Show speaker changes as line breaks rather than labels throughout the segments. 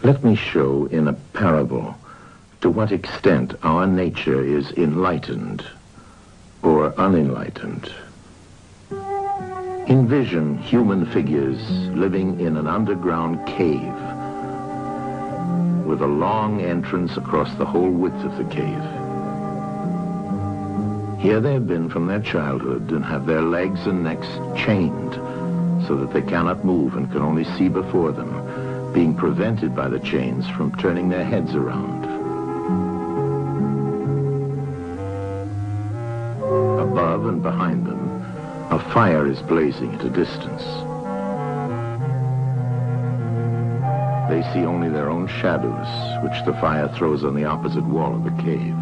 Let me show in a parable to what extent our nature is enlightened or unenlightened. Envision human figures living in an underground cave with a long entrance across the whole width of the cave. Here they have been from their childhood and have their legs and necks chained so that they cannot move and can only see before them, being prevented by the chains from turning their heads around. Above and behind them, a fire is blazing at a distance. They see only their own shadows, which the fire throws on the opposite wall of the cave.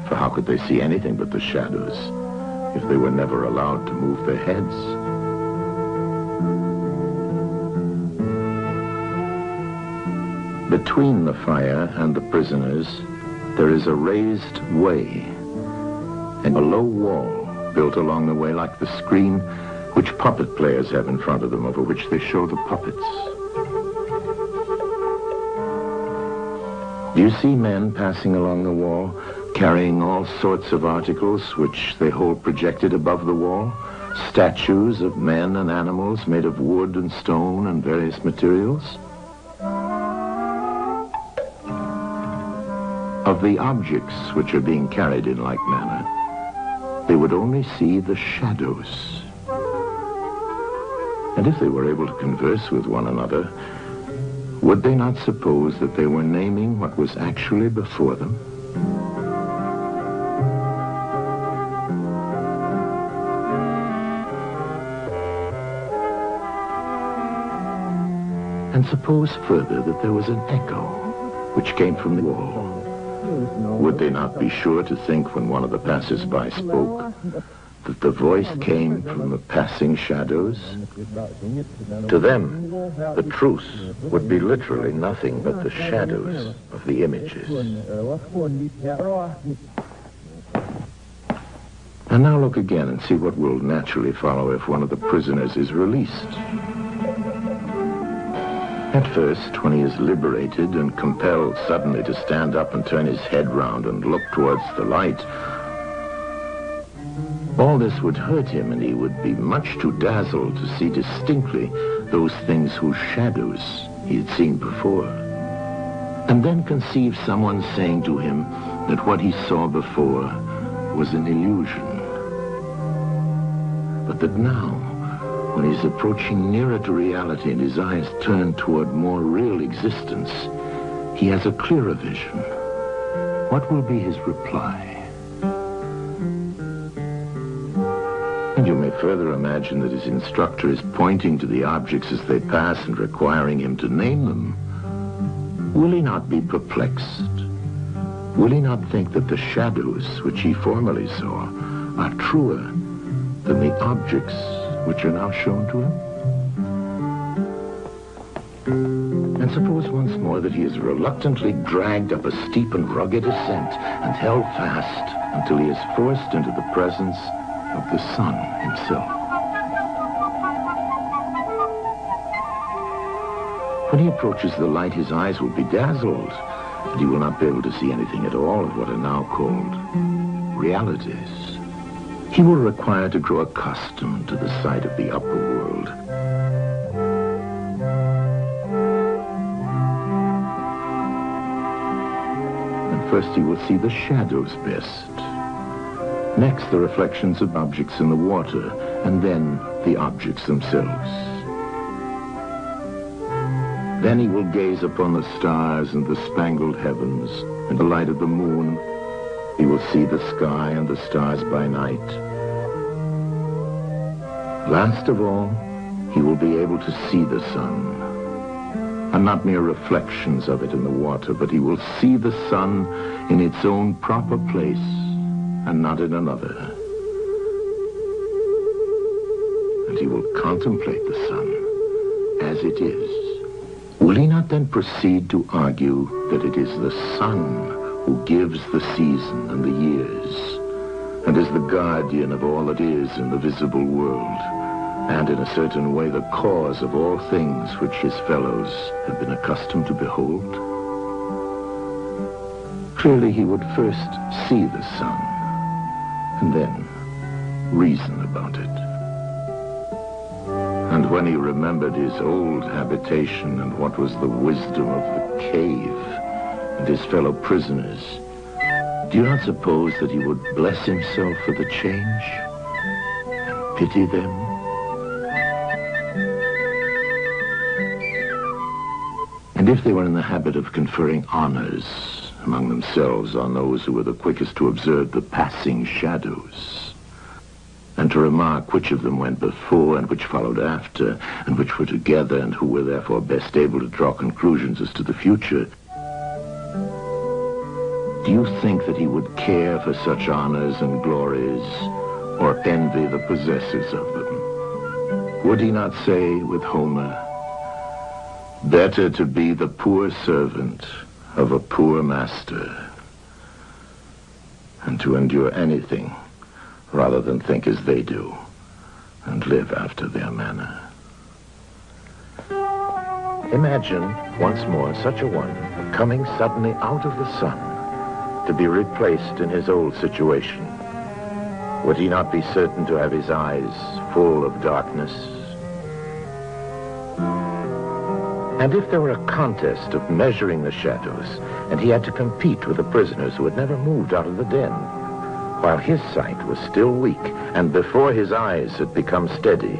For how could they see anything but the shadows if they were never allowed to move their heads? Between the fire and the prisoners, there is a raised way and a low wall built along the way like the screen which puppet players have in front of them, over which they show the puppets. Do you see men passing along the wall, carrying all sorts of articles which they hold projected above the wall? Statues of men and animals made of wood and stone and various materials? Of the objects which are being carried in like manner, they would only see the shadows. And if they were able to converse with one another, would they not suppose that they were naming what was actually before them? And suppose further that there was an echo which came from the wall. Would they not be sure to think, when one of the passers-by spoke, that the voice came from the passing shadows? To them, the truth would be literally nothing but the shadows of the images. And now look again and see what will naturally follow if one of the prisoners is released. At first, when he is liberated and compelled suddenly to stand up and turn his head round and look towards the light, all this would hurt him, and he would be much too dazzled to see distinctly those things whose shadows he had seen before. And then conceive someone saying to him that what he saw before was an illusion, but that now, when he's approaching nearer to reality and his eyes turn toward more real existence, he has a clearer vision. What will be his reply? And you may further imagine that his instructor is pointing to the objects as they pass and requiring him to name them. Will he not be perplexed? Will he not think that the shadows which he formerly saw are truer than the objects which are now shown to him? And suppose once more that he is reluctantly dragged up a steep and rugged ascent and held fast until he is forced into the presence of the sun himself. When he approaches the light, his eyes will be dazzled, and he will not be able to see anything at all of what are now called realities. He will require to grow accustomed to the sight of the upper world. And first he will see the shadows best. Next, the reflections of objects in the water, and then the objects themselves. Then he will gaze upon the stars and the spangled heavens and the light of the moon. He will see the sky and the stars by night. Last of all, he will be able to see the sun, and not mere reflections of it in the water, but he will see the sun in its own proper place and not in another. And he will contemplate the sun as it is. Will he not then proceed to argue that it is the sun who gives the season and the years, and is the guardian of all that is in the visible world, and in a certain way the cause of all things which his fellows had been accustomed to behold? Clearly he would first see the sun, and then reason about it. And when he remembered his old habitation and what was the wisdom of the cave and his fellow prisoners, do you not suppose that he would bless himself for the change and pity them? And if they were in the habit of conferring honors among themselves on those who were the quickest to observe the passing shadows, and to remark which of them went before and which followed after, and which were together, and who were therefore best able to draw conclusions as to the future, do you think that he would care for such honors and glories, or envy the possessors of them? Would he not say with Homer, "Better to be the poor servant of a poor master, and to endure anything rather than think as they do and live after their manner"? Imagine once more such a one coming suddenly out of the sun to be replaced in his old situation. Would he not be certain to have his eyes full of darkness? And if there were a contest of measuring the shadows, and he had to compete with the prisoners who had never moved out of the den, while his sight was still weak, and before his eyes had become steady,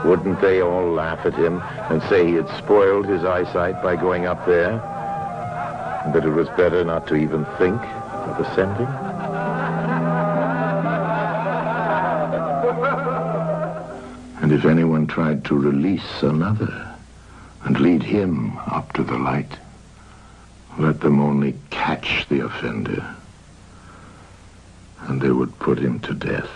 wouldn't they all laugh at him and say he had spoiled his eyesight by going up there, and that it was better not to even think of ascending? And if anyone tried to release another and lead him up to the light, let them only catch the offender, and they would put him to death.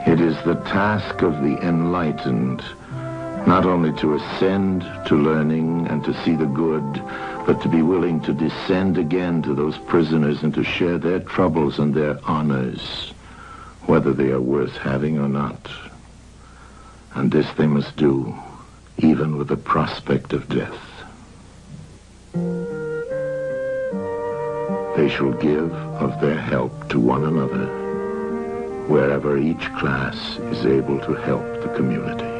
It is the task of the enlightened not only to ascend to learning and to see the good, but to be willing to descend again to those prisoners and to share their troubles and their honors, whether they are worth having or not. And this they must do, even with the prospect of death. They shall give of their help to one another, wherever each class is able to help the community.